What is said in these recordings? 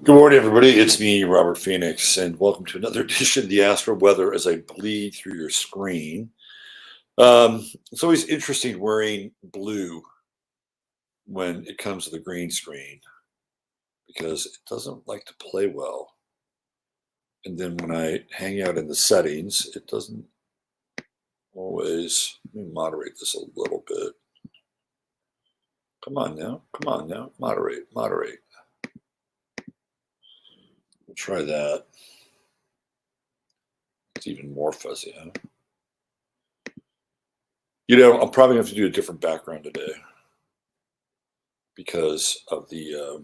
Good morning, everybody. It's me, Robert Phoenix, and welcome to another edition of the Astro Weather as I bleed through your screen. it's always interesting wearing blue when it comes to the green screen because it doesn't like to play well. And then when I hang out in the settings, it doesn't always. Let me moderate this a little bit. Come on now. Moderate. We'll try that. It's even more fuzzy, huh? I'm probably going to have to do a different background today because of the.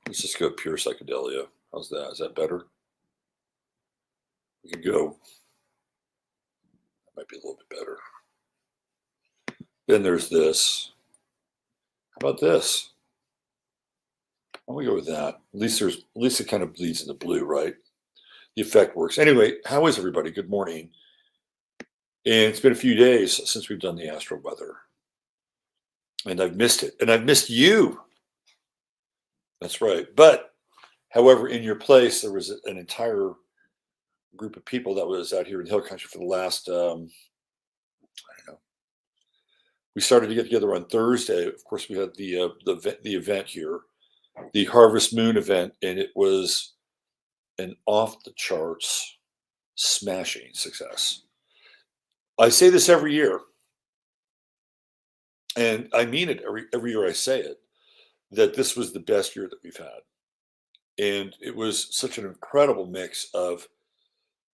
Let's just go pure psychedelia. How's that? Is that better? We could go. That might be a little bit better. Then there's this. How about this? Why don't we go with that? At least it kind of bleeds into blue, right? The effect works. Anyway, how is everybody? Good morning. And it's been a few days since we've done the Astro Weather. And I've missed it. And I've missed you. That's right. But, however, in your place, there was an entire group of people that was out here in the Hill Country for the last, I don't know. We started to get together on Thursday. Of course, we had the event here, the Harvest Moon event, and it was an off the charts smashing success. I say this every year, and I mean it every year I say it, that this was the best year that we've had. And it was such an incredible mix of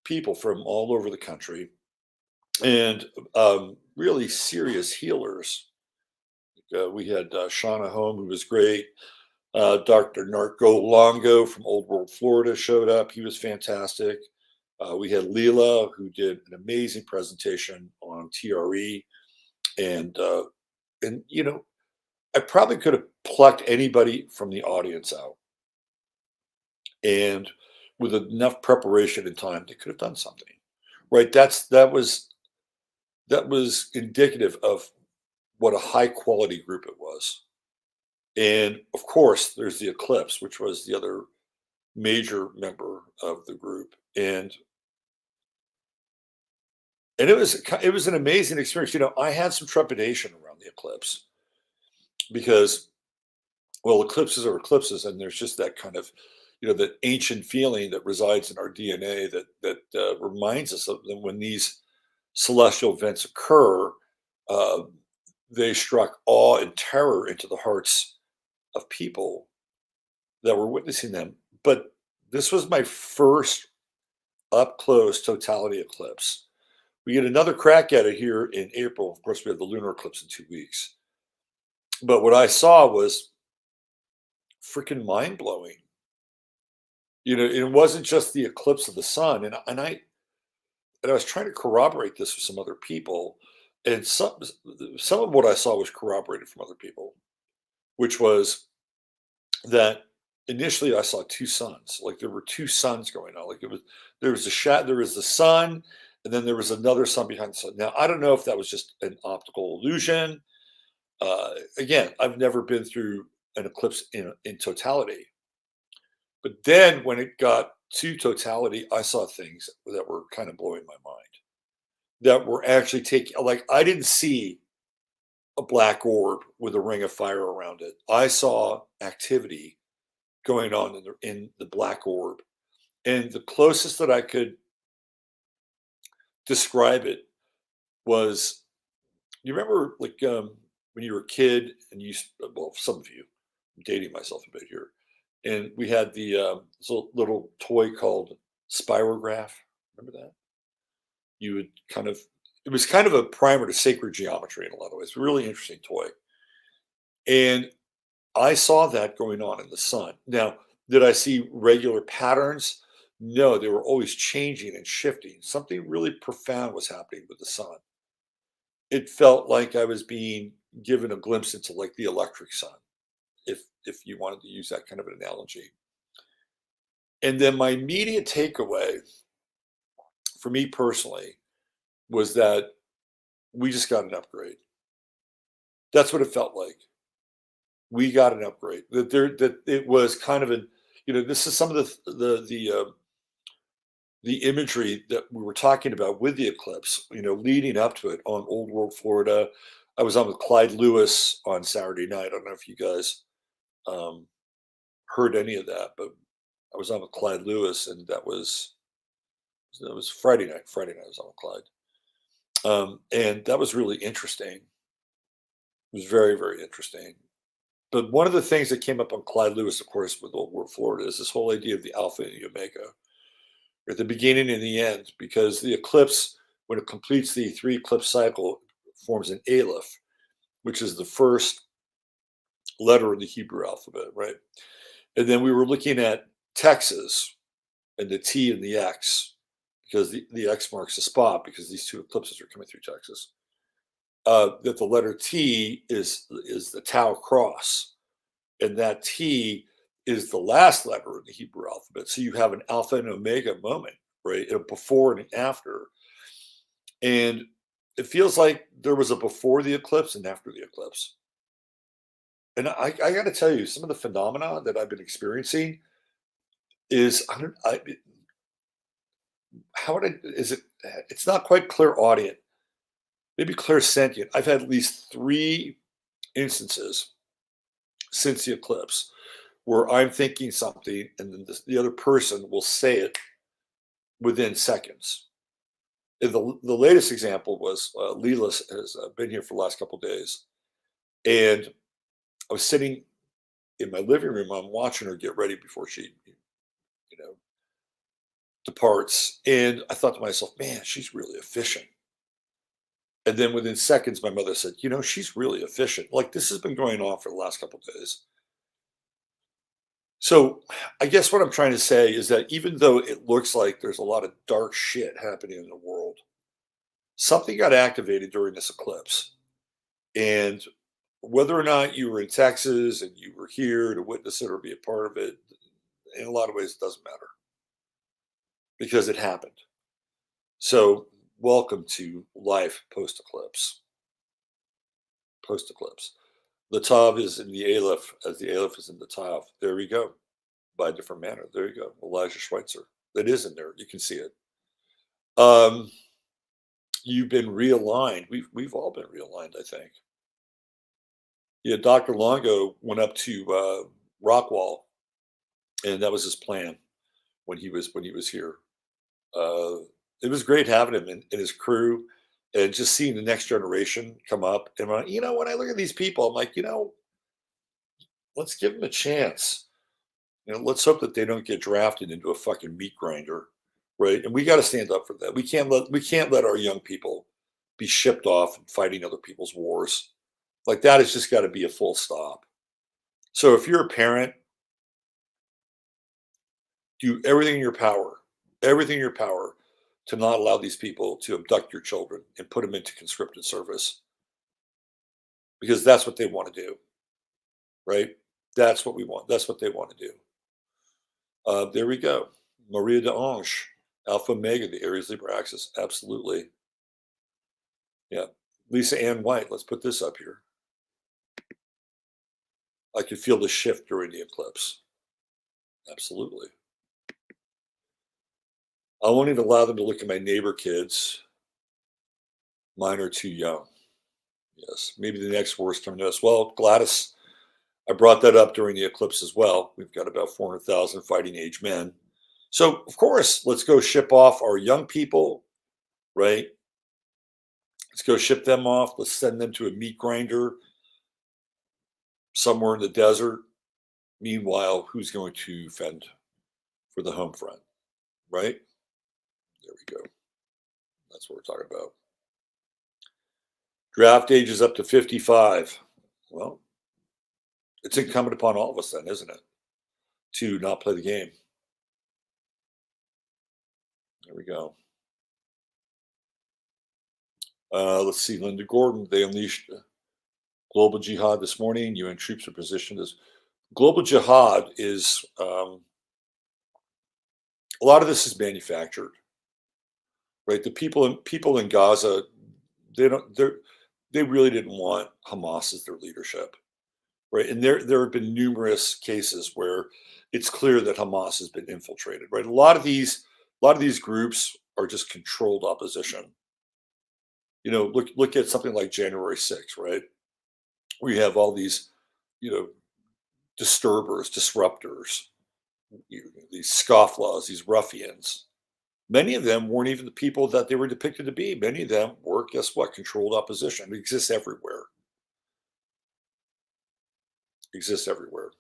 people from all over the country and really serious healers. We had Shauna Home, who was great. Dr. Narco Longo from Old World, Florida showed up. He was fantastic. We had Leela, who did an amazing presentation on TRE. And I probably could have plucked anybody from the audience out. And with enough preparation and time, they could have done something. Right? That was indicative of what a high quality group it was. And of course, there's the eclipse, which was the other major member of the group. And it was an amazing experience. I had some trepidation around the eclipse because, well, eclipses are eclipses, and there's just that kind of, that ancient feeling that resides in our DNA that reminds us of them when these celestial events occur. They struck awe and terror into the hearts of people that were witnessing them. But this was my first up close totality eclipse. We get another crack at it here in April. Of course, we have the lunar eclipse in 2 weeks. But what I saw was freaking mind blowing. It wasn't just the eclipse of the sun, and I was trying to corroborate this with some other people, and some of what I saw was corroborated from other people, which was that initially I saw two suns. Like there were two suns going on. Like there was the sun, and then there was another sun behind the sun. Now I don't know if that was just an optical illusion. Again, I've never been through an eclipse in totality. But then when it got to totality, I saw things that were kind of blowing my mind. That were actually like I didn't see a black orb with a ring of fire around it. I saw activity going on in the black orb. And the closest that I could describe it was, you remember like when you were a kid and some of you, I'm dating myself a bit here, and we had the little toy called spirograph. Remember that? You would it was kind of a primer to sacred geometry in a lot of ways. Really interesting toy. And I saw that going on in the sun. Now, did I see regular patterns? No, they were always changing and shifting. Something really profound was happening with the sun. It felt like I was being given a glimpse into like the electric sun, if you wanted to use that kind of an analogy. And then my immediate takeaway for me personally was that we just got an upgrade. That's what it felt like. we got an upgrade. That it was kind of an, this is some of the imagery that we were talking about with the eclipse, leading up to it on Old World Florida. I was on with Clyde Lewis on Saturday night. I don't know if you guys um, heard any of that, but I was on with Clyde Lewis, and that was Friday night. Friday night I was on with Clyde, and that was really interesting. It was very, very interesting. But one of the things that came up on Clyde Lewis, of course, with Old World Florida, is this whole idea of the alpha and the omega, at the beginning and the end, because the eclipse, when it completes the three eclipse cycle, forms an aleph, which is the first letter in the Hebrew alphabet, right? And then we were looking at Texas and the T and the X, because the X marks the spot, because these two eclipses are coming through Texas. That the letter T is the Tau cross, and that T is the last letter in the Hebrew alphabet. So you have an alpha and omega moment, right? A before and an after. And it feels like there was a before the eclipse and after the eclipse. And I got to tell you, some of the phenomena that I've been experiencing is, I don't, I, how would I, is it, it's not quite clairaudient, maybe clairsentient. I've had at least 3 instances since the eclipse where I'm thinking something and then the other person will say it within seconds. And the latest example was Leela has been here for the last couple of days. And I was sitting in my living room. I'm watching her get ready before she, departs. And I thought to myself, man, she's really efficient. And then within seconds, my mother said, she's really efficient. Like, this has been going on for the last couple of days. So I guess what I'm trying to say is that even though it looks like there's a lot of dark shit happening in the world, something got activated during this eclipse. And whether or not you were in Texas and you were here to witness it or be a part of it, in a lot of ways, it doesn't matter because it happened. So welcome to life post-eclipse. Post-eclipse. The Tav is in the Aleph as the Aleph is in the Tav. There we go. By a different manner. There you go. Elijah Schweitzer. That is in there. You can see it. You've been realigned. We've all been realigned, I think. Yeah, Dr. Longo went up to Rockwall, and that was his plan when he was here. It was great having him and his crew, and just seeing the next generation come up. And when I look at these people, I'm like, let's give them a chance. Let's hope that they don't get drafted into a fucking meat grinder, right? And we got to stand up for that. We can't let our young people be shipped off and fighting other people's wars. Like, that has just got to be a full stop. So if you're a parent, do everything in your power to not allow these people to abduct your children and put them into conscripted service, because that's what they want to do, right? That's what we want. That's what they want to do. There we go. Maria de Ange, Alpha Omega, the Aries Libra axis. Absolutely. Yeah. Lisa Ann White, let's put this up here. I could feel the shift during the eclipse. Absolutely. I won't even allow them to look at my neighbor kids. Mine are too young. Yes. Maybe the next worst term notice. Well, Gladys, I brought that up during the eclipse as well. We've got about 400,000 fighting age men. So, of course, let's go ship off our young people, right? Let's go ship them off. Let's send them to a meat grinder somewhere in the desert. Meanwhile, who's going to fend for the home front, right? There we go. That's what we're talking about. Draft age is up to 55. Well, it's incumbent upon all of us then, isn't it, to not play the game. There we go. Let's see, Linda Gordon, they unleashed global jihad this morning. UN troops are positioned as global jihad is, a lot of this is manufactured, right? The people in Gaza, they really didn't want Hamas as their leadership, right? And there have been numerous cases where it's clear that Hamas has been infiltrated, right? A lot of these groups are just controlled opposition. Look at something like January 6th, right? We have all these, you know, disturbers, disruptors, these scofflaws, these ruffians. Many of them weren't even the people that they were depicted to be. Many of them were, guess what, controlled opposition. It exists everywhere. Exists everywhere.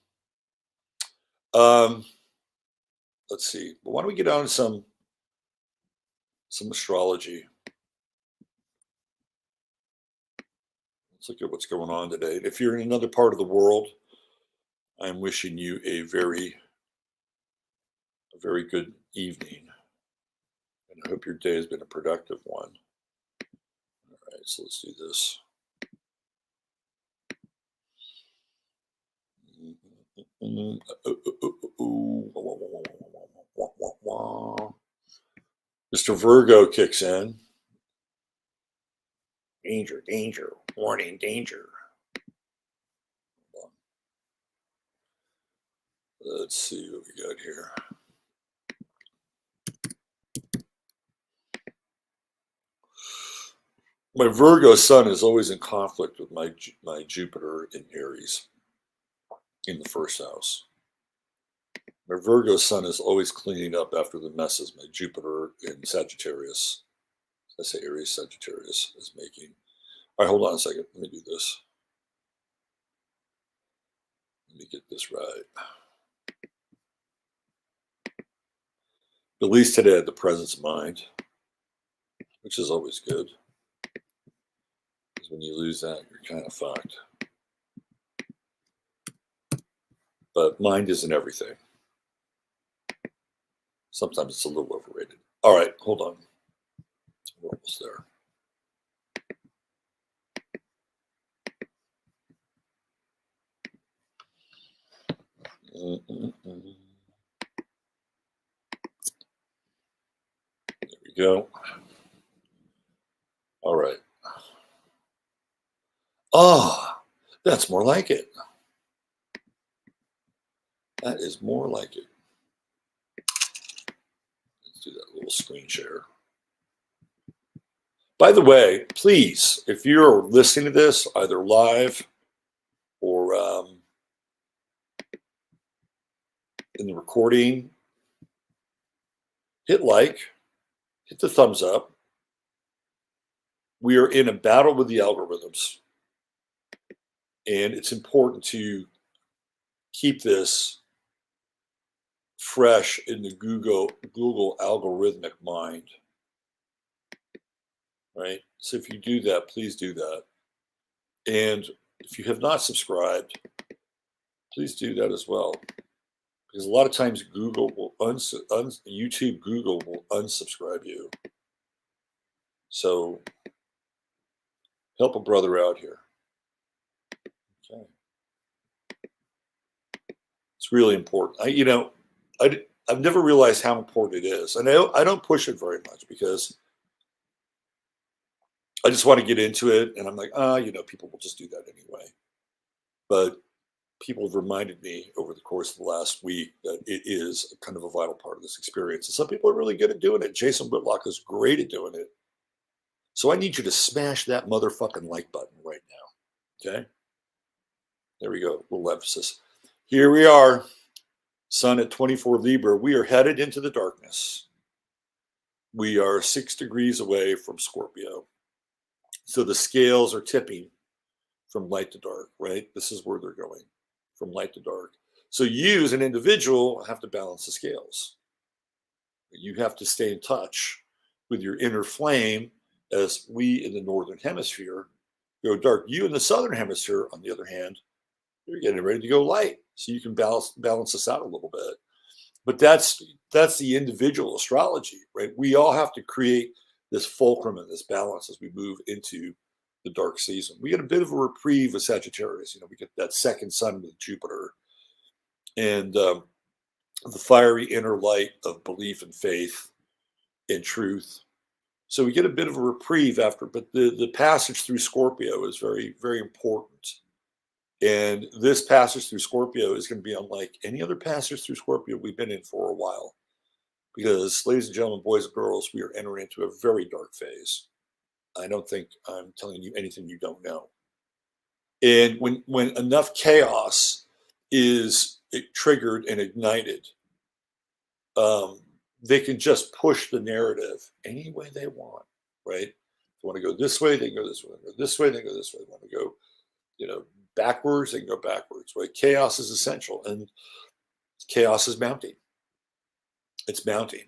Um, let's see. Well, why don't we get on some astrology? Let's look at what's going on today. If you're in another part of the world, I'm wishing you a very good evening, and I hope your day has been a productive one. All right, so let's do this. Mr. Virgo kicks in. Danger, danger, warning, danger. Let's see what we got here. My Virgo sun is always in conflict with my Jupiter in Aries in the first house. My Virgo sun is always cleaning up after the messes my Jupiter in Sagittarius, I say Aries Sagittarius, is making. All right, hold on a second. Let me do this. Let me get this right. At least today I had the presence of mind, which is always good. Because when you lose that, you're kind of fucked. But mind isn't everything. Sometimes it's a little overrated. All right, hold on. We're almost there. There we go. All right. Oh, that's more like it. That is more like it. Let's do that little screen share. By the way, please, if you're listening to this either live or in the recording, hit like, hit the thumbs up. We are in a battle with the algorithms, and it's important to keep this fresh in the Google algorithmic mind, right? So if you do that, please do that. And if you have not subscribed, please do that as well. Because a lot of times Google will YouTube Google will unsubscribe you. So help a brother out here. Okay. It's really important. I've never realized how important it is. And I don't push it very much because I just want to get into it. And I'm like, people will just do that anyway. But people have reminded me over the course of the last week that it is kind of a vital part of this experience. And some people are really good at doing it. Jason Whitlock is great at doing it. So I need you to smash that motherfucking like button right now. Okay? There we go. A little emphasis. Here we are. Sun at 24 Libra. We are headed into the darkness. We are 6 degrees away from Scorpio. So the scales are tipping from light to dark, right? This is where they're going, from light to dark. So you as an individual have to balance the scales. You have to stay in touch with your inner flame as we in the Northern Hemisphere go dark. You in the Southern Hemisphere, on the other hand, you're getting ready to go light. So you can balance this out a little bit. But that's the individual astrology, right? We all have to create this fulcrum and this balance as we move into the dark season. We get a bit of a reprieve with Sagittarius. We get that second sun with Jupiter and the fiery inner light of belief and faith and truth. So we get a bit of a reprieve after, but the passage through Scorpio is very, very important. And this passage through Scorpio is going to be unlike any other passage through Scorpio we've been in for a while. Because, ladies and gentlemen, boys and girls, we are entering into a very dark phase. I don't think I'm telling you anything you don't know. And when enough chaos is triggered and ignited, they can just push the narrative any way they want, right? If they want to go this way, they can go this way. They go this way, they go this way. They want to go, backwards, they can go backwards, right? Chaos is essential, and chaos is mounting. It's mounting.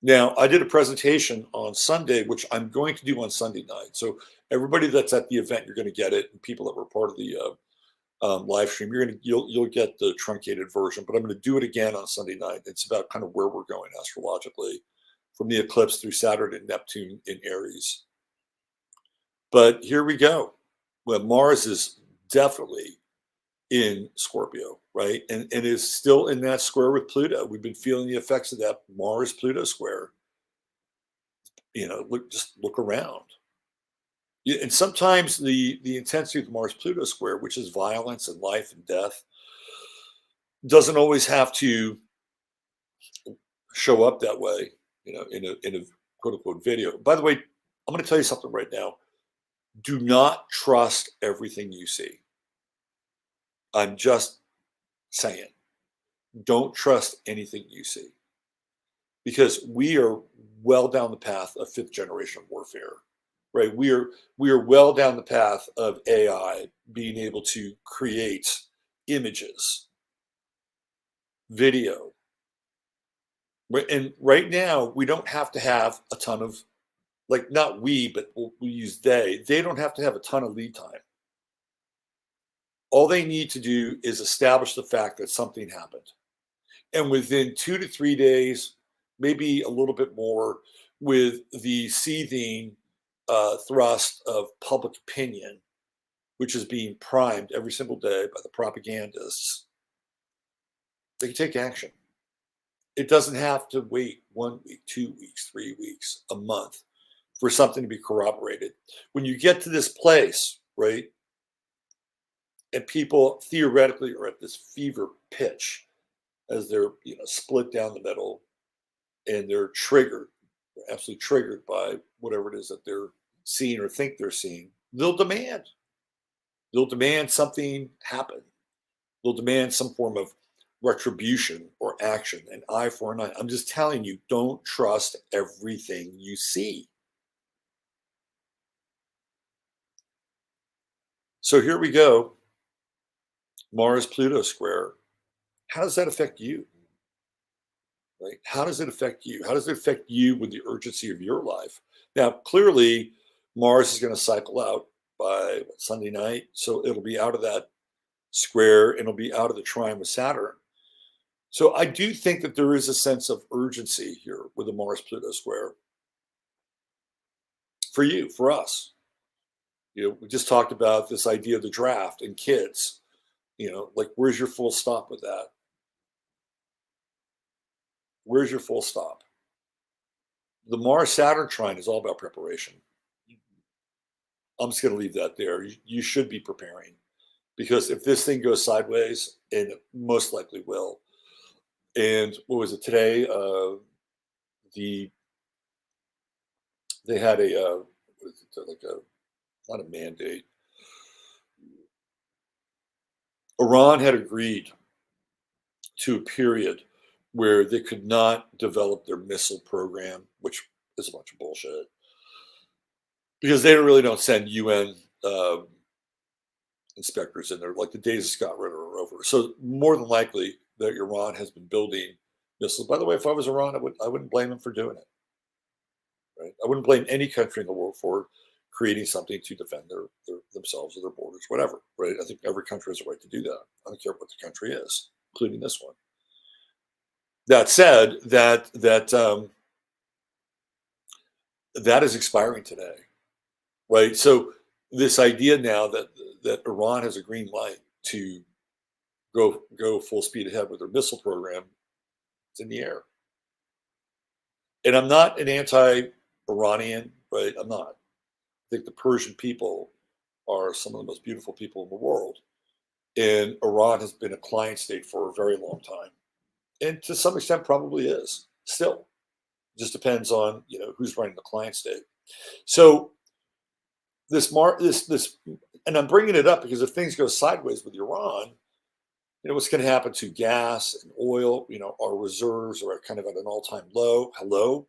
Now, I did a presentation on Sunday, which I'm going to do on Sunday night. So everybody that's at the event, you're going to get it, and people that were part of the live stream, you'll get the truncated version. But I'm going to do it again on Sunday night. It's about kind of where we're going astrologically from the eclipse through Saturn and Neptune in Aries. But here we go. Well, Mars is definitely in Scorpio, right? And is still in that square with Pluto. We've been feeling the effects of that Mars-Pluto square. Look around. And sometimes the intensity of the Mars-Pluto square, which is violence and life and death, doesn't always have to show up that way, in a quote unquote video. By the way, I'm going to tell you something right now. Do not trust everything you see. I'm just saying, don't trust anything you see, because we are well down the path of fifth generation warfare, right? We are well down the path of AI being able to create images, video. And right now, we don't have to have a ton of, not we, but we use they. They don't have to have a ton of lead time. All they need to do is establish the fact that something happened. And within 2 to 3 days, maybe a little bit more, with the seething thrust of public opinion, which is being primed every single day by the propagandists, they can take action. It doesn't have to wait 1 week, 2 weeks, 3 weeks, a month for something to be corroborated. When you get to this place, right, and people theoretically are at this fever pitch as they're split down the middle, and they're triggered, they're absolutely triggered by whatever it is that they're seeing or think they're seeing, they'll demand something happen. They'll demand some form of retribution or action, an eye for an eye. I'm just telling you, don't trust everything you see. So here we go. Mars-Pluto square. How does that affect you? Right? How does it affect you? How does it affect you with the urgency of your life? Now, clearly, Mars is going to cycle out by Sunday night. So it'll be out of that square and it'll be out of the trine with Saturn. So I do think that there is a sense of urgency here with the Mars-Pluto square for you, for us. We just talked about this idea of the draft and kids. Where's your full stop with that? Where's your full stop? The Mars-Saturn trine is all about preparation. I'm just going to leave that there. You should be preparing, because if this thing goes sideways, and it most likely will, and what was it today? They had not a mandate. Iran had agreed to a period where they could not develop their missile program, which is a bunch of bullshit, because they really don't send UN inspectors in there. Like, the days of Scott Ritter are over. So more than likely that Iran has been building missiles. By the way, if I was Iran, I wouldn't blame them for doing it. Right? I wouldn't blame any country in the world for creating something to defend themselves or their borders, whatever. Right? I think every country has a right to do that. I don't care what the country is, including this one. That said, that is expiring today, right? So this idea now that Iran has a green light to go full speed ahead with their missile program, it's in the air. And I'm not an anti-Iranian, right? I'm not. I think the Persian people are some of the most beautiful people in the world. And Iran has been a client state for a very long time. And to some extent probably is still. Just depends on, who's running the client state. So this and I'm bringing it up because if things go sideways with Iran, what's going to happen to gas and oil? Our reserves are kind of at an all-time low. Hello,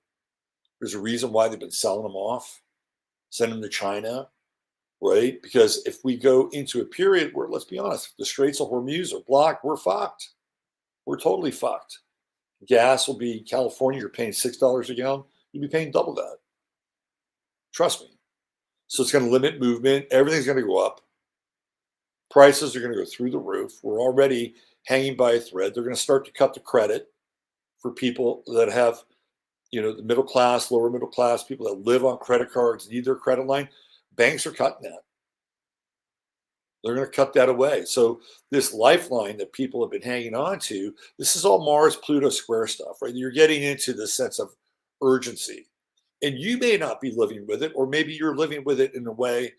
there's a reason why they've been selling them off, sending them to China, right? Because if we go into a period where, let's be honest, the Straits of Hormuz are blocked, we're fucked. We're totally fucked. Gas will be, California, you're paying $6 a gallon. You'll be paying double that. Trust me. So it's going to limit movement. Everything's going to go up. Prices are going to go through the roof. We're already hanging by a thread. They're going to start to cut the credit for people that have, the middle class, lower middle class, people that live on credit cards, need their credit line. Banks are cutting that. They're going to cut that away. So this lifeline that people have been hanging on to, this is all Mars, Pluto square stuff, right? You're getting into the sense of urgency. And you may not be living with it, or maybe you're living with it in a way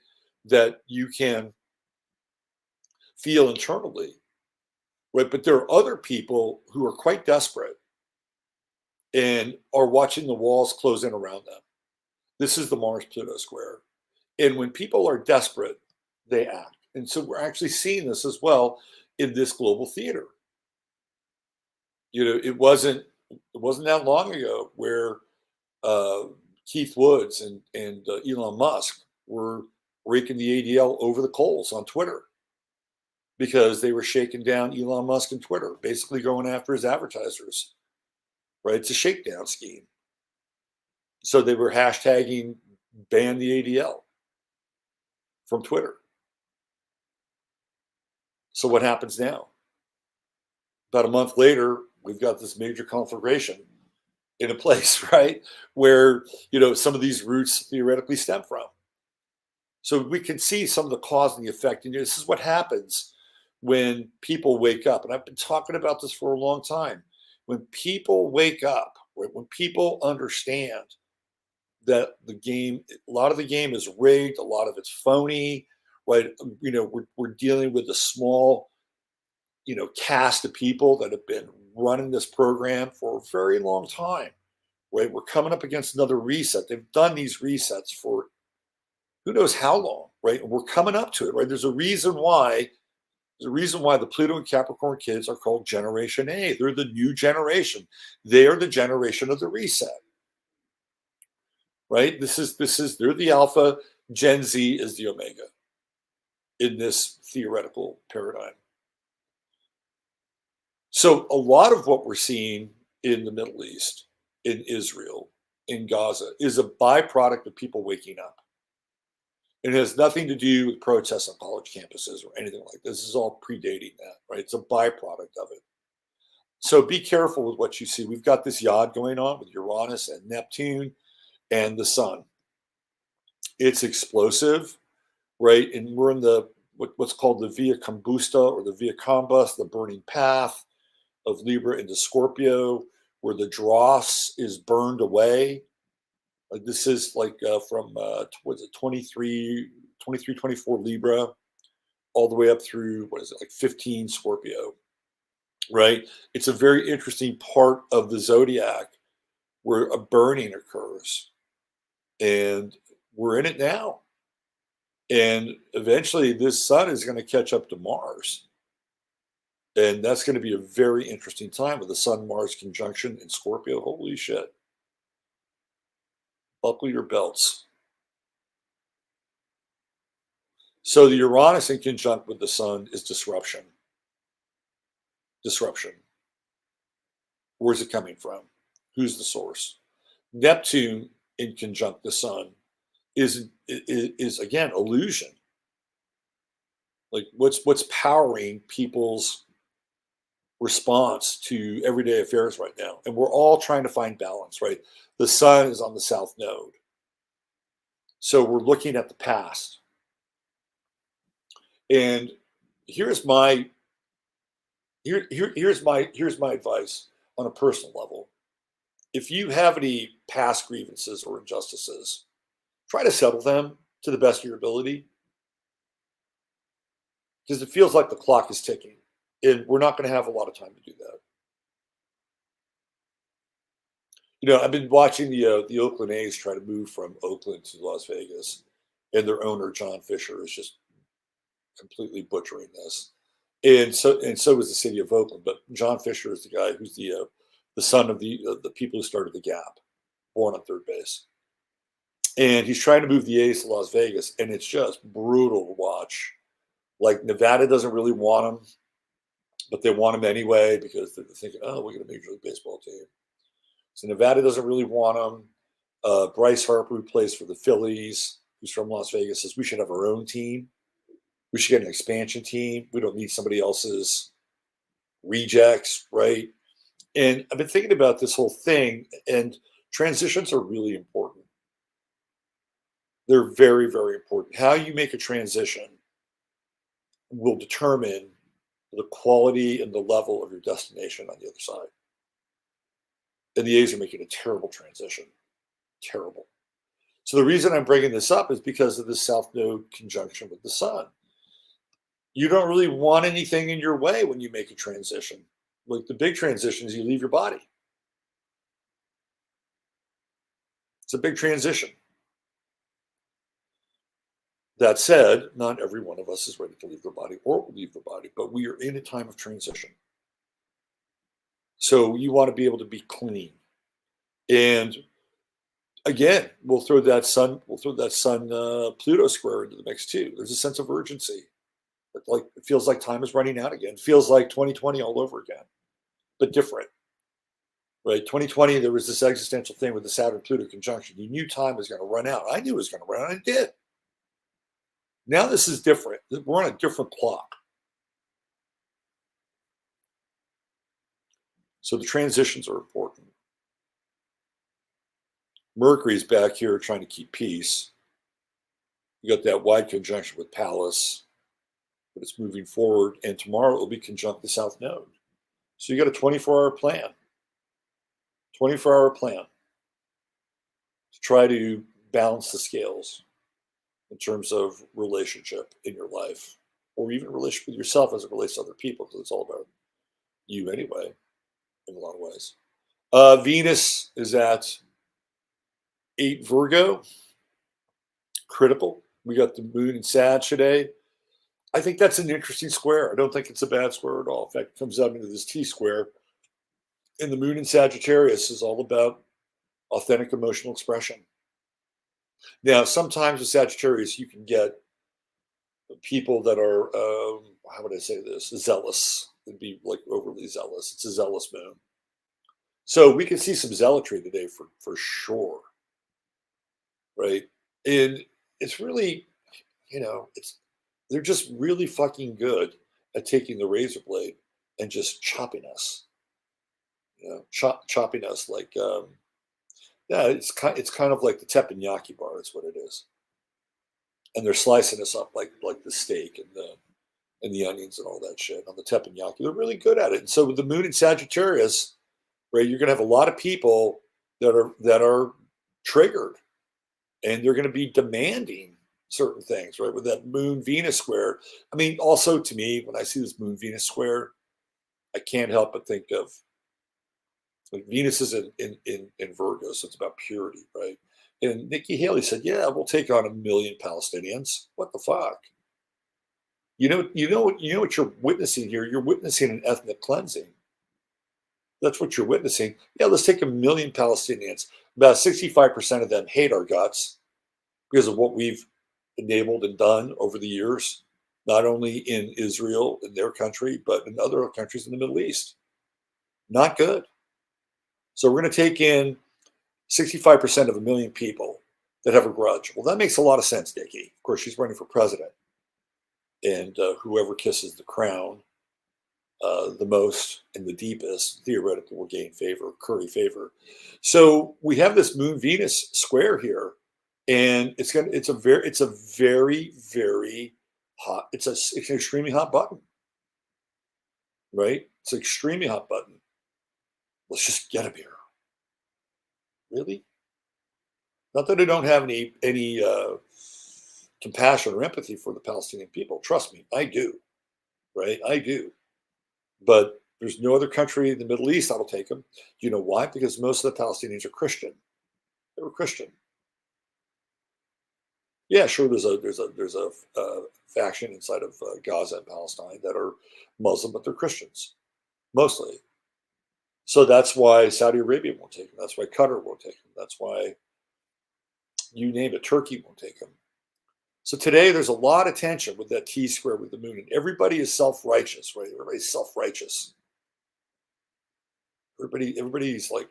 that you can feel internally, right? But there are other people who are quite desperate and are watching the walls close in around them. This is the Mars Pluto square. And when people are desperate, they act. And so we're actually seeing this as well in this global theater. It wasn't that long ago where Keith Woods and Elon Musk were raking the ADL over the coals on Twitter because they were shaking down Elon Musk and Twitter, basically going after his advertisers, right? It's a shakedown scheme. So they were hashtagging ban the ADL from Twitter. So what happens now? About a month later, we've got this major conflagration in a place, right, where, some of these roots theoretically stem from. So we can see some of the cause and the effect. And this is what happens when people wake up. And I've been talking about this for a long time. When people wake up, when people understand that a lot of the game is rigged, a lot of it's phony, right? We're dealing with a small, cast of people that have been running this program for a very long time, right? We're coming up against another reset. They've done these resets for who knows how long, right? And we're coming up to it, right? There's a reason why the Pluto and Capricorn kids are called Generation A. They're the new generation. They are the generation of the reset, right? They're the alpha. Gen Z is the omega in this theoretical paradigm. So a lot of what we're seeing in the Middle East, in Israel, in Gaza, is a byproduct of people waking up. It has nothing to do with protests on college campuses or anything like this. This is all predating that, right? It's a byproduct of it. So be careful with what you see. We've got this yod going on with Uranus and Neptune and the sun. It's explosive, right? And we're in what's called the Via Combusta or the Via Combus, the burning path of Libra into Scorpio, where the dross is burned away. Like this is like from what's it, 23, 24 Libra, all the way up through, what is it, like 15 Scorpio, right? It's a very interesting part of the zodiac where a burning occurs. And we're in it now. And eventually this sun is going to catch up to Mars. And that's going to be a very interesting time with the Sun-Mars conjunction in Scorpio. Holy shit. Buckle your belts. So the Uranus in conjunct with the sun is disruption. Disruption. Where's it coming from? Who's the source? Neptune in conjunct the sun is again illusion. Like what's powering people's response to everyday affairs right now? And we're all trying to find balance, right? The sun is on the south node. So we're looking at the past. And here's my advice on a personal level. If you have any past grievances or injustices, try to settle them to the best of your ability. because it feels like the clock is ticking, and we're not going to have a lot of time to do that. I've been watching the Oakland A's try to move from Oakland to Las Vegas, and their owner John Fisher is just completely butchering this, and so is the city of Oakland. But John Fisher is the guy who's the son of the people who started the Gap, born on third base, and he's trying to move the A's to Las Vegas, and it's just brutal to watch. Like Nevada doesn't really want him, but they want him anyway because they're thinking, oh, we get a Major League Baseball team. So Nevada doesn't really want him. Bryce Harper, who plays for the Phillies, who's from Las Vegas, says we should have our own team. We should get an expansion team. We don't need somebody else's rejects, right? And I've been thinking about this whole thing, and transitions are really important. They're very, very important. How you make a transition will determine the quality and the level of your destination on the other side. And the A's are making a terrible transition. Terrible. So the reason I'm bringing this up is because of the South Node conjunction with the Sun. You don't really want anything in your way when you make a transition. Like the big transition is you leave your body. It's a big transition. That said, not every one of us is ready to leave their body or leave the body, but we are in a time of transition. So you want to be able to be clean. And again, we'll throw that sun Pluto square into the mix too. There's a sense of urgency. Like it feels like time is running out again. It feels like 2020 all over again, but different. Right? 2020, there was this existential thing with the Saturn Pluto conjunction. You knew time was going to run out. I knew it was going to run out, and it did. Now this is different. We're on a different clock. So the transitions are important. Mercury's back here trying to keep peace. You got that wide conjunction with Pallas, but it's moving forward. And tomorrow it will be conjunct the South Node. So you got a 24-hour plan. 24-hour plan to try to balance the scales in terms of relationship in your life, or even relationship with yourself as it relates to other people, because it's all about you anyway, in a lot of ways. Venus is at 8 Virgo, critical. We got the moon in Sag today. I think that's an interesting square. I don't think it's a bad square at all. In fact, it comes out into this T square. And the moon in Sagittarius is all about authentic emotional expression. Now, sometimes with Sagittarius, you can get people that are, how would I say this, zealous. It'd be like overly zealous. It's a zealous moon. So we can see some zealotry today for sure. Right? And it's really, they're just really fucking good at taking the razor blade and just chopping us. Chopping us like, yeah, it's kind of like the teppanyaki bar is what it is. And they're slicing us up like the steak and the onions and all that shit on the teppanyaki. They're really good at it. And so with the moon in Sagittarius, right, you're going to have a lot of people that are triggered, and they're going to be demanding certain things, right? With that moon Venus square. I mean, also to me, when I see this moon Venus square, I can't help but think of like Venus is in Virgo, so it's about purity, right? And Nikki Haley said, "Yeah, we'll take on 1 million Palestinians." What the fuck? You know what you're witnessing here. You're witnessing an ethnic cleansing. That's what you're witnessing. Yeah, let's take 1 million Palestinians. About 65% of them hate our guts because of what we've enabled and done over the years, not only in Israel, in their country, but in other countries in the Middle East. Not good. So we're going to take in 65% of 1 million people that have a grudge. Well, that makes a lot of sense, Nikki. Of course, she's running for president. And whoever kisses the crown the most and the deepest, theoretically, will gain favor, curry favor. So we have this Moon Venus square here, and it's a very, very hot. It's an extremely hot button, right? It's an extremely hot button. Let's just get him here. Really? Not that I don't have any compassion or empathy for the Palestinian people. Trust me, I do. right? I do. But there's no other country in the Middle East that'll take them. You know why? Because most of the Palestinians are Christian. They were Christian. Yeah, sure. There's a faction inside of Gaza and Palestine that are Muslim, but they're Christians mostly. So that's why Saudi Arabia won't take them. That's why Qatar won't take them. That's why you name it, Turkey won't take them. So today there's a lot of tension with that T square with the moon, and everybody is self-righteous, right? Everybody's self-righteous. Everybody's like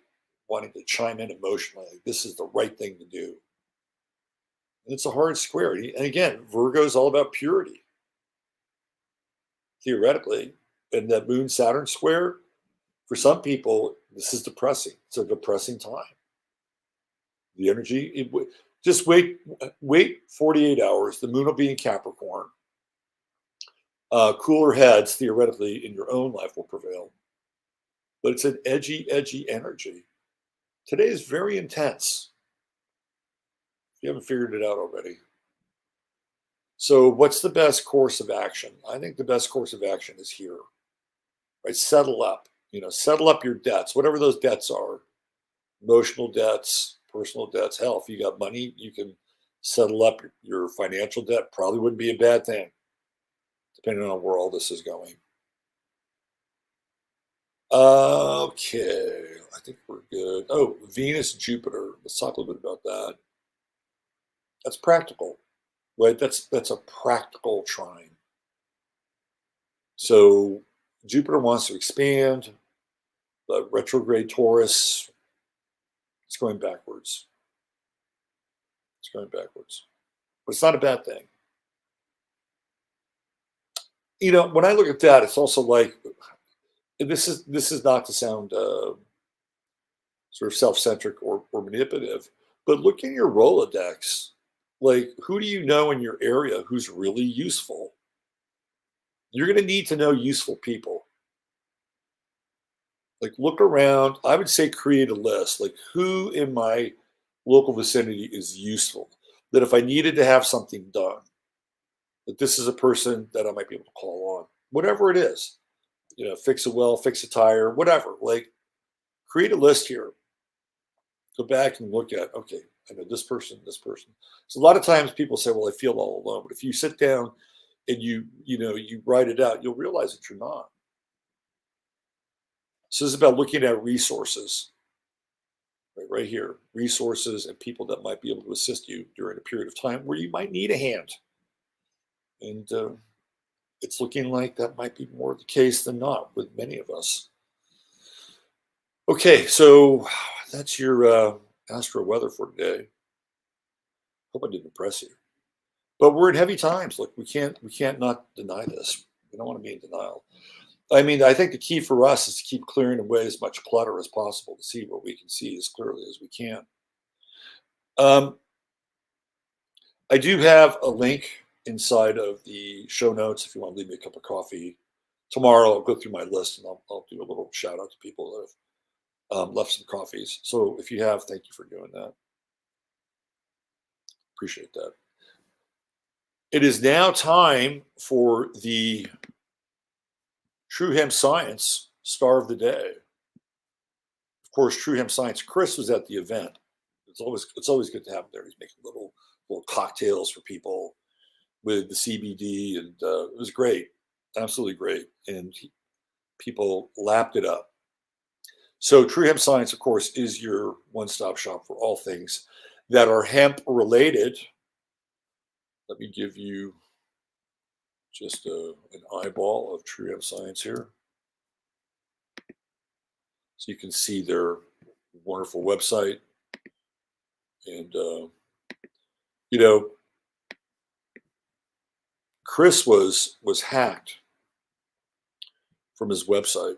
wanting to chime in emotionally. Like, this is the right thing to do. And it's a hard square. And again, Virgo is all about purity, theoretically. And that Moon Saturn square, for some people, this is depressing. It's a depressing time. The energy, just wait 48 hours. The moon will be in Capricorn. Cooler heads, theoretically, in your own life will prevail. But it's an edgy energy. Today is very intense. If you haven't figured it out already. So what's the best course of action? I think the best course of action is here, right? Settle up, settle up your debts, whatever those debts are, emotional debts, personal debts. Hell, if you got money, you can settle up your financial debt. Probably wouldn't be a bad thing, depending on where all this is going. Okay, I think we're good. Oh, Venus, Jupiter. Let's talk a little bit about that. That's practical, right? That's a practical trine. So Jupiter wants to expand. The retrograde Taurus, it's going backwards. It's going backwards. But it's not a bad thing. When I look at that, it's also like, this is not to sound sort of self-centric or manipulative, but look in your Rolodex. Like, who do you know in your area who's really useful? You're going to need to know useful people. Like, look around. I would say create a list. Like, who in my local vicinity is useful? That if I needed to have something done, that this is a person that I might be able to call on. Whatever it is, fix a well, fix a tire, whatever. Like, create a list here. Go back and look at, okay, I know this person, this person. So a lot of times people say, well, I feel all alone. But if you sit down and you write it out, you'll realize that you're not. So this is about looking at resources, right here, resources and people that might be able to assist you during a period of time where you might need a hand. And it's looking like that might be more the case than not with many of us. Okay, so that's your Astro Weather for today. Hope I didn't impress you. But we're in heavy times. Look, we can't not deny this. We don't want to be in denial. I mean, I think the key for us is to keep clearing away as much clutter as possible to see what we can see as clearly as we can. I do have a link inside of the show notes if you want to leave me a cup of coffee. Tomorrow I'll go through my list and I'll do a little shout out to people that have left some coffees. So if you have, thank you for doing that. Appreciate that. It is now time for the True Hemp Science Star of the Day. Of course, True Hemp Science. Chris was at the event. It's always good to have him there. He's making little cocktails for people with the CBD, and it was great, absolutely great, and people lapped it up. So True Hemp Science, of course, is your one-stop shop for all things that are hemp related. Let me give you just an eyeball of True Hemp Science here, so you can see their wonderful website. And Chris was hacked from his website.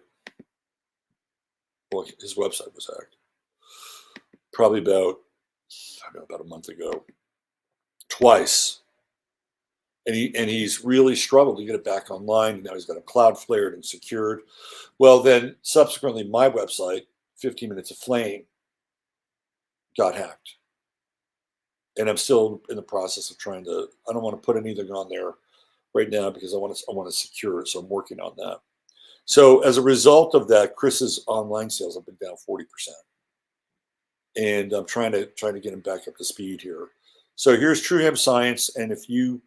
Well, his website was hacked probably about a month ago, twice, and he's really struggled to get it back online. And now he's got it Cloudflared and secured. Well, then subsequently, my website, 15 Minutes of Flame, got hacked, and I'm still in the process of trying to. I don't want to put anything on there right now because I want to secure it. So I'm working on that. So as a result of that, Chris's online sales have been down 40%, and I'm trying to get him back up to speed here. So here's True Hemp Science, and if you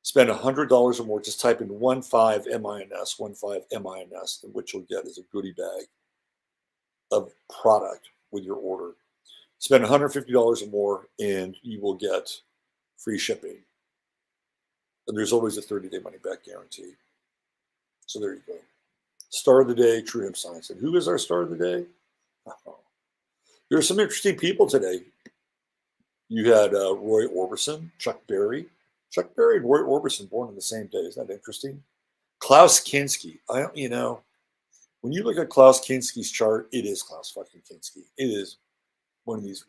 spend $100 or more, just type in 15MINS, 15MINS, and what you'll get is a goodie bag of product with your order. Spend $150 or more, and you will get free shipping. And there's always a 30-day money-back guarantee. So there you go. Star of the day, True Hemp Science. And who is our star of the day? Oh, there are some interesting people today. You had Roy Orbison, Chuck Berry. Chuck Berry and Roy Orbison born on the same day. Isn't that interesting? Klaus Kinski. When you look at Klaus Kinski's chart, it is Klaus fucking Kinski. It is one of these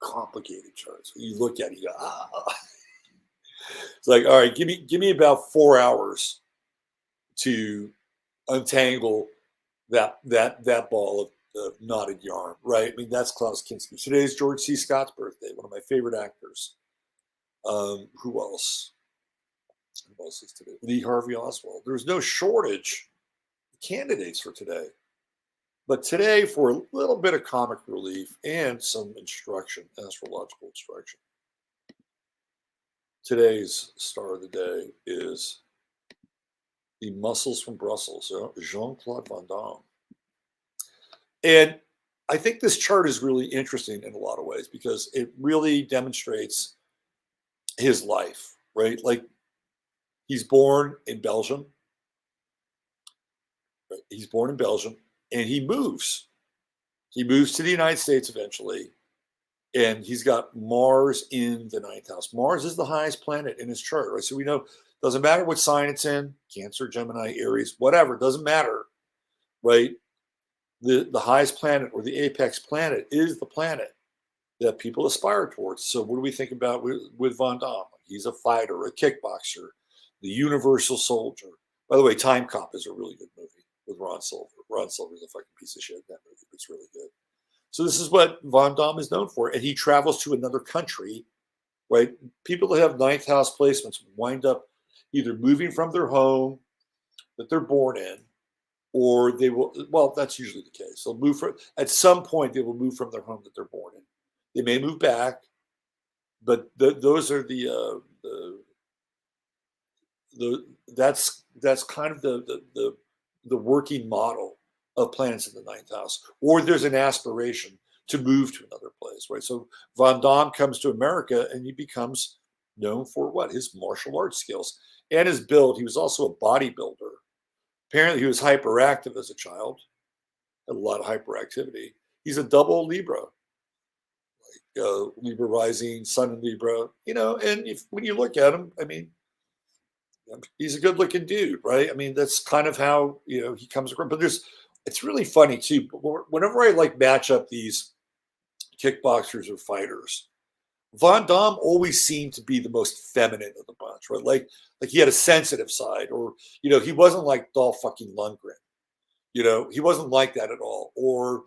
complicated charts. You look at it, you go, ah. It's like, all right, give me about 4 hours to untangle that ball of knotted yarn, right? I mean, that's Klaus Kinski. Today's George C. Scott's birthday, one of my favorite actors. Who else? Who else is today? Lee Harvey Oswald. There's no shortage of candidates for today. But today, for a little bit of comic relief and some instruction, astrological instruction, today's star of the day is the Muscles from Brussels, Jean-Claude Van Damme. And I think this chart is really interesting in a lot of ways because it really demonstrates his life, right? Like, he's born in Belgium. Right? He's born in Belgium, and he moves. He moves to the United States eventually, and he's got Mars in the 9th house. Mars is the highest planet in his chart, right? So we know doesn't matter what sign it's in, Cancer, Gemini, Aries, whatever, doesn't matter, right? The highest planet or the apex planet is the planet that people aspire towards. So what do we think about with Van Damme? He's a fighter, a kickboxer, the universal soldier. By the way, Time Cop is a really good movie with Ron Silver. Ron Silver's a fucking piece of shit in that movie, but it's really good. So this is what Van Damme is known for. And he travels to another country, right? People that have 9th house placements wind up either moving from their home that they're born in, or they will, well, that's usually the case. They'll move at some point, they will move from their home that they're born in. They may move back, but those are that's kind of the working model of planets in the 9th house. Or there's an aspiration to move to another place, right? So Van Damme comes to America and he becomes known for what? His martial arts skills and his build. He was also a bodybuilder. Apparently, he was hyperactive as a child, had a lot of hyperactivity. He's a double Libra, Libra rising, Sun in Libra, and when you look at him, I mean, he's a good looking dude, right? I mean, that's kind of how, he comes across. But it's really funny too. Whenever I match up these kickboxers or fighters, Van Damme always seemed to be the most feminine of the bunch, right? Like he had a sensitive side, or he wasn't like Dolph fucking Lundgren, he wasn't like that at all, or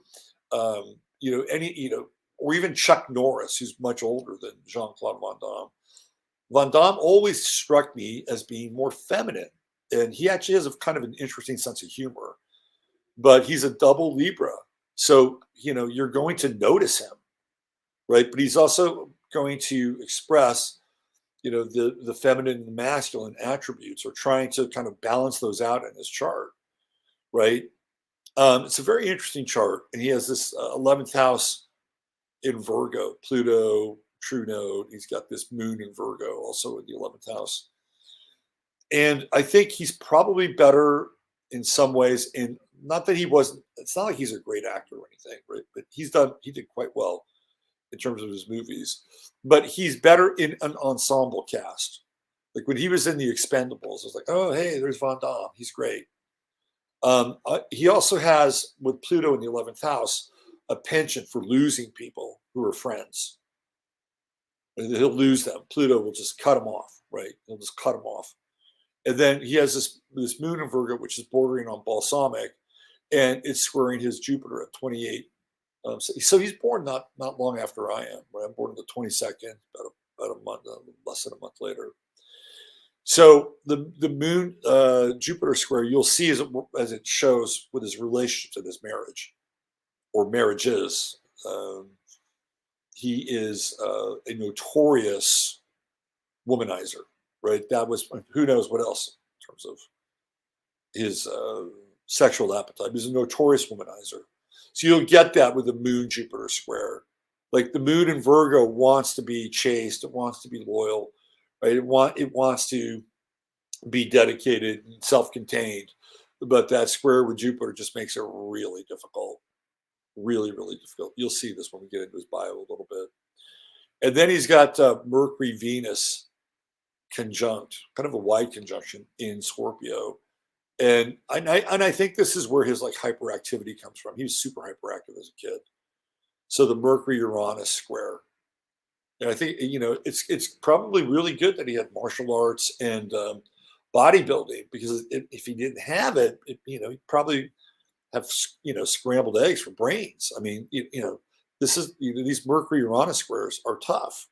or even Chuck Norris, who's much older than Jean-Claude Van Damme. Van Damme always struck me as being more feminine, and he actually has a kind of an interesting sense of humor. But he's a double Libra, so you're going to notice him, right? But he's also going to express, the feminine and masculine attributes, or trying to kind of balance those out in his chart, right? It's a very interesting chart, and he has this 11th house in Virgo, Pluto, true node. He's got this moon in Virgo also in the 11th house. And I think he's probably better in some ways, not that he wasn't, it's not like he's a great actor or anything, right? But he did quite well in terms of his movies. But he's better in an ensemble cast. Like when he was in The Expendables, I was like, oh, hey, there's Van Damme. He's great. He also has, with Pluto in the 11th house, a penchant for losing people who are friends. And he'll lose them. Pluto will just cut them off, right? He'll just cut them off. And then he has this moon in Virgo, which is bordering on balsamic, and it's squaring his Jupiter at 28. So he's born not long after I am. Right? I'm born on the 22nd, about a month, less than a month later. So the moon Jupiter square, you'll see as it shows with his relationship to his marriage or marriages. Um, he is a notorious womanizer, right? That was who knows what else in terms of his sexual appetite. He's a notorious womanizer. So you'll get that with the moon Jupiter square. Like the moon in Virgo wants to be chaste, it wants to be loyal, right? It wants to be dedicated and self-contained, but that square with Jupiter just makes it really difficult, really, really difficult. You'll see this when we get into his bio a little bit. And then he's got Mercury Venus conjunct, kind of a wide conjunction in Scorpio. And I think this is where his like hyperactivity comes from. He was super hyperactive as a kid. So the Mercury Uranus square. And I think it's probably really good that he had martial arts and bodybuilding, because if he didn't have it, he'd probably have scrambled eggs for brains. I mean, this is these Mercury Uranus squares are tough.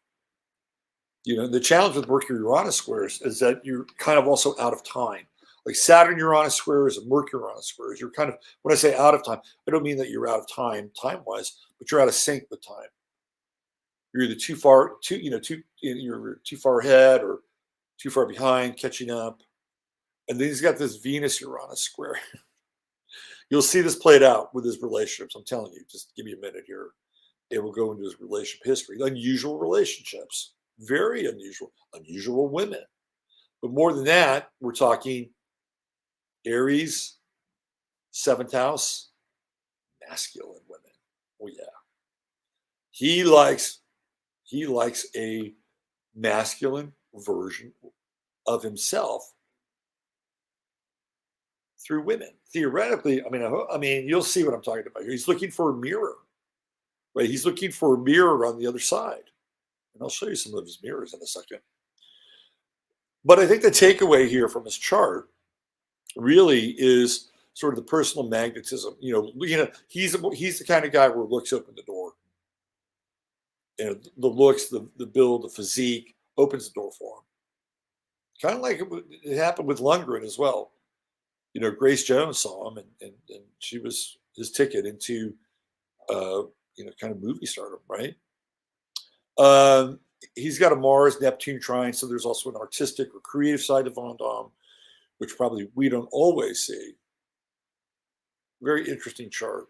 The challenge with Mercury Uranus squares is that you're kind of also out of time. Like Saturn Uranus squares and Mercury Uranus squares, you're kind of, when I say out of time, I don't mean that you're out of time wise, but you're out of sync with time. You're either you're too far ahead or too far behind, catching up. And then he's got this Venus Uranus square. You'll see this played out with his relationships. I'm telling you, just give me a minute here. It will go into his relationship history. Unusual relationships, very unusual women. But more than that, we're talking Aries, seventh house, masculine women. Oh yeah. He likes a masculine version of himself through women. Theoretically, I mean, you'll see what I'm talking about here. He's looking for a mirror, right? He's looking for a mirror on the other side. And I'll show you some of his mirrors in a second. But I think the takeaway here from his chart really is sort of the personal magnetism. He's the kind of guy where looks open the door. The looks, the build, the physique opens the door for him. Kind of like it happened with Lundgren as well. Grace Jones saw him, and she was his ticket into, kind of movie stardom, right? He's got a Mars Neptune trine, so there's also an artistic or creative side of Van Damme, which probably we don't always see. Very interesting chart,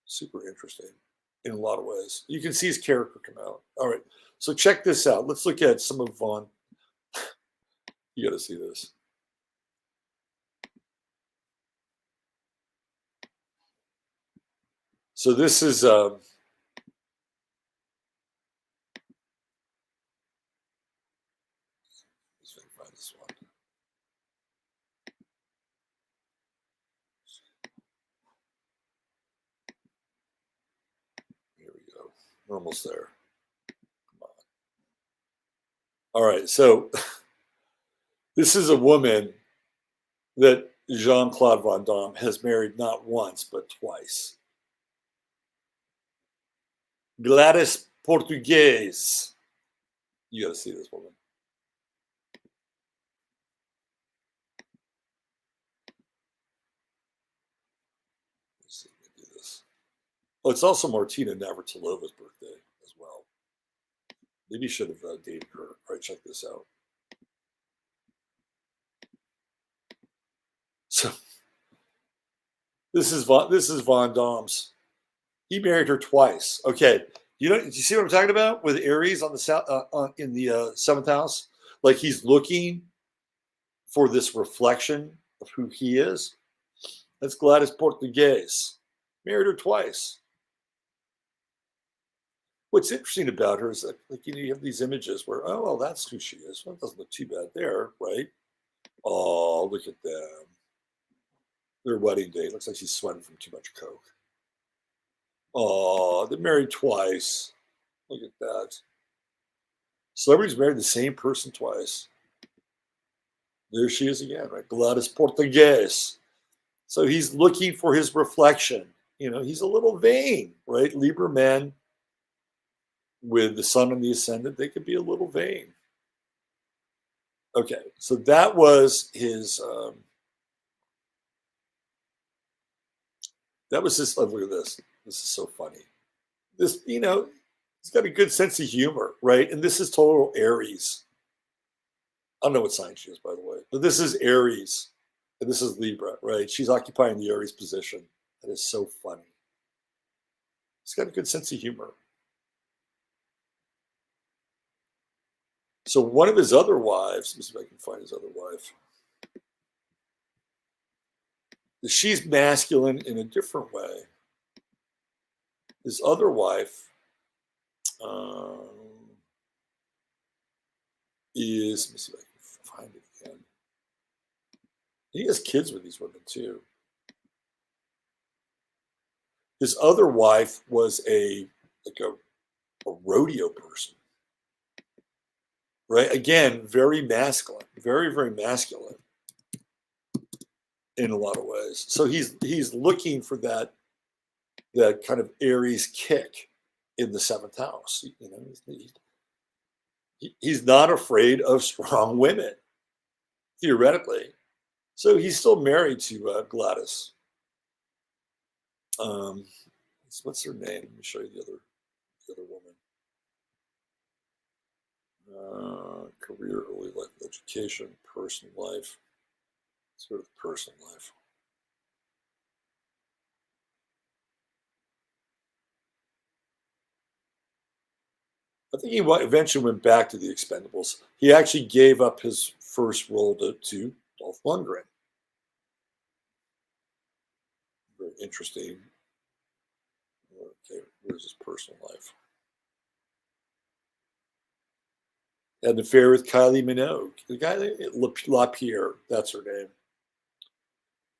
super interesting in a lot of ways. You can see his character come out. All right, so check this out. Let's look at some of Von. You got to see this. So this is let's find this one. Here we go. We're almost there. Come on. All right, so this is a woman that Jean-Claude Van Damme has married not once but twice. Gladys Portuguese. You got to see this woman. Let's see if we can do this. Oh, it's also Martina Navratilova's birthday as well. Maybe you should have dated her. All right, check this out. So this is Van Damme's. He married her twice. Okay, do you see what I'm talking about with Aries on the south in the seventh house? Like he's looking for this reflection of who he is. That's Gladys Portuguese. Married her twice. What's interesting about her is that, you have these images where, oh, well, that's who she is. Well, it doesn't look too bad there, right? Oh, look at them. Their wedding day looks like she's sweating from too much coke. Oh, they're married twice. Look at that. Celebrities married the same person twice. There she is again, right? Gladys Portuguese. So he's looking for his reflection. He's a little vain, right? Libra men with the sun in the ascendant, they could be a little vain. Okay, so that was his. That was his. Oh, look at this. This is so funny. This, he's got a good sense of humor, right? And this is total Aries. I don't know what sign she is, by the way, but this is Aries, and this is Libra, right? She's occupying the Aries position. That is so funny. He's got a good sense of humor. So one of his other wives, let me see if I can find his other wife. She's masculine in a different way. His other wife um, is, let me see if I can find it again. He has kids with these women too. His other wife was a rodeo person, right? Again, very masculine, very, very masculine in a lot of ways. So he's looking for that kind of Aries kick in the seventh house. He's not afraid of strong women, theoretically. So he's still married to Gladys. Um, what's her name? Let me show you the other woman. Career, early life, education, personal life. Sort of personal life. I think he eventually went back to the Expendables. He actually gave up his first role to Dolph Lundgren. Very interesting. Okay, where's his personal life? Had an affair with Kylie Minogue. The guy, LaPierre, that's her name.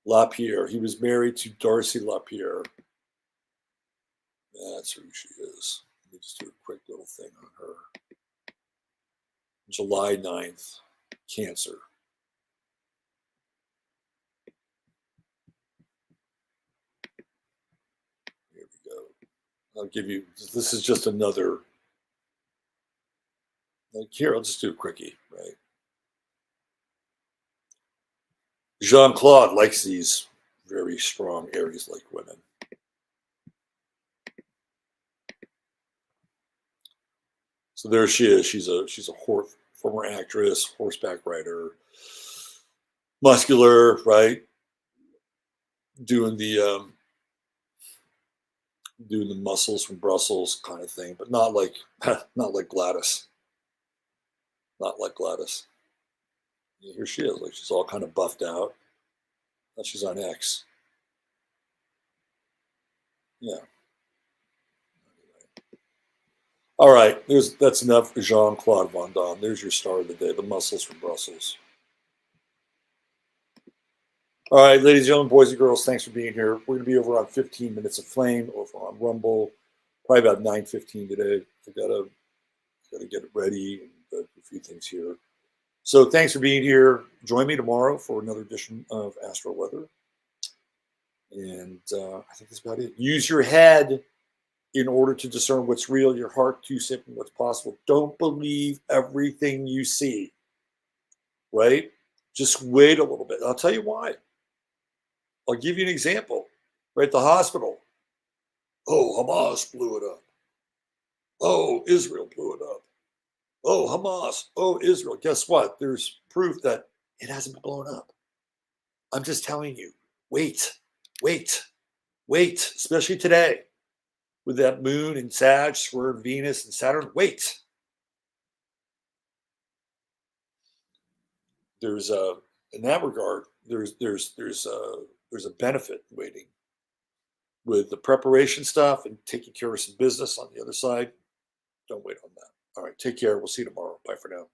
LaPierre. He was married to Darcy LaPierre. That's who she is. Let me just do a quick little thing on her. July 9th, Cancer. Here we go. I'll give you, this is just another, like here, I'll just do a quickie, right? Jean-Claude likes these very strong Aries-like women. So there she is. She's a former actress, horseback rider, muscular, right? Doing the muscles from Brussels kind of thing, but not like not like Gladys. Not like Gladys. Here she is, like she's all kind of buffed out. Now she's on X. Yeah. All right, that's enough for Jean-Claude Van Damme. There's your star of the day, the muscles from Brussels. All right, ladies and gentlemen, boys and girls, thanks for being here. We're going to be over on 15 Minutes of Flame over on Rumble, probably about 9:15 today. I gotta get it ready and a few things here. So thanks for being here. Join me tomorrow for another edition of Astro Weather. And I think that's about it. Use your head in order to discern what's real, your heart to simple what's possible. Don't believe everything you see, right? Just wait a little bit. I'll tell you why. I'll give you an example. Right at the hospital. Oh, Hamas blew it up. Oh, Israel blew it up. Oh, Hamas. Oh, Israel. Guess what? There's proof that it hasn't been blown up. I'm just telling you, wait, wait, wait, especially today with that moon and Sag, square Venus and Saturn. Wait. There's in that regard, there's a benefit waiting with the preparation stuff and taking care of some business on the other side. Don't wait on that. All right, take care. We'll see you tomorrow. Bye for now.